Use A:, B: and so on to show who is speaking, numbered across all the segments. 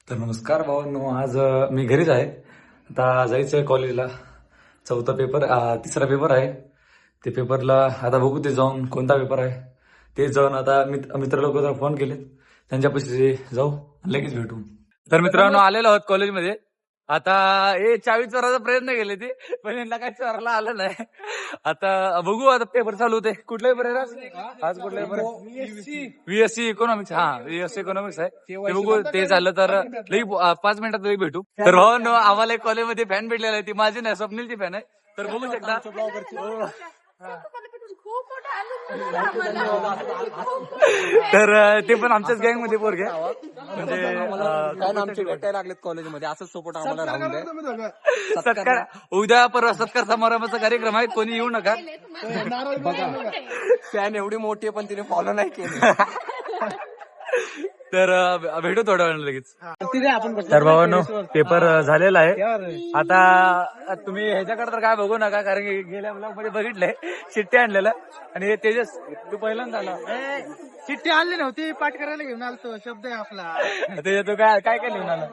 A: तर नमस्कार भावांनो, आज मी घरीच आहे. आता जायचं आहे कॉलेजला. चौथा पेपर, तिसरा पेपर आहे. ते पेपरला आता बघू, ते जाऊन कोणता पेपर आहे ते जाऊन आता मित्र लोक फोन केले, त्यांच्यापाशी जाऊ, लगेच भेटू. तर मित्रांनो, आलेलो आहोत कॉलेजमध्ये. आता हे चावी चोराचा प्रयत्न केले ते, पण यांना काही चोराला आलं नाही. आता बघू, आता पेपर चालू होते. कुठला पेपर आहे आज? कुठला पेपर आहे? VSC economics. VSC इकॉनॉमिक्स आहे. ते बघू, ते झालं तर लई 5 मिनिटात लई भेटू. तर हो नो, आम्हाला एक कॉलेजमध्ये फॅन भेटलेला आहे. ती माझी नाही, स्वप्नीलची फॅन आहे. तर बघू शकता. तर ते पण आमच्याच गँग मध्ये पोरगे, म्हणजे
B: आमचे भेटायला लागलेत कॉलेजमध्ये. असंच सपोर्ट आम्हाला राहून द्या.
A: सत्कार उद्या परवा सत्कार समारंभाचा कार्यक्रम आहे, कोणी येऊ नका.
B: फॅन एवढी मोठी आहे पण तिने फॉलो नाही केली.
A: तर भेटू थोड्या वेळानं लगेच. तर भावांनो, पेपर झालेला आहे. आता तुम्ही ह्याच्याकडे तर काय बघू नका, कारण की गेल्या ब्लॉग मध्ये बघितलंय चिठ्ठी आणलेलं. आणि तेजस, तू पहिल्यांदा झाला.
C: चिठ्ठी आणली नव्हती, पाठ करायला घेऊन आलतो. शब्द आहे आपला.
A: त्याच्यात तू काय काय काय लिहून आला,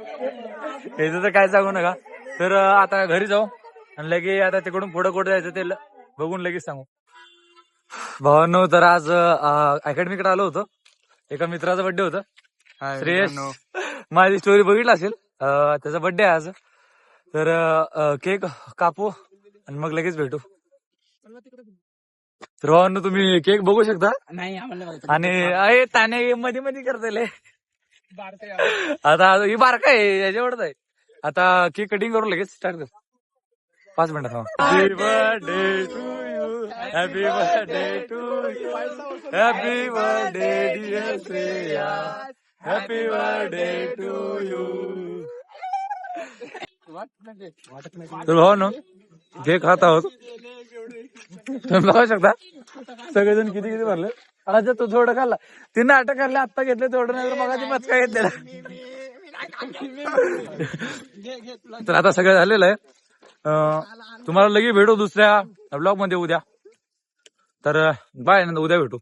A: त्याचं तर काय सांगू नका. तर आता घरी जाऊ आणि लगे आता तिकडून पुढे कुठे जायचं ते बघून लगेच सांगू. भावांनो, तर आज अकॅडमीकडे आलो होतो. एका मित्राचा बर्थडे होता, श्रेयस. माझी स्टोरी बघितला असेल, त्याचा बर्थडे आहे आज. तर केक कापू आणि मग लगेच भेटू. तर भावांनो, तुम्ही केक बघू शकता.
C: नाही
A: आणि ताने मध्ये मध्ये करते. आता ही बारका आहे, याच्यावरच आहे. आता केक कटिंग करू, लगेच स्टार्ट कर. 5 मिनिटात. Happy birthday to you, happy birthday to you, happy birthday dear Shreya, happy birthday to you. तर भावांनो, केक खात आहोत. तुम्ही बघू शकता सगळेजण किती किती भरले. आज तो थोडं खाल्ला, तिने अटक खाल्ला, आत्ता घेतलं थोडं, नाही तर मग मचका घेतलेला. तर आता सगळं झालेलं आहे. तुम्हाला लगेच भेटू दुसऱ्या ब्लॉग मध्ये उद्या. तर बाय, उद्या भेटू.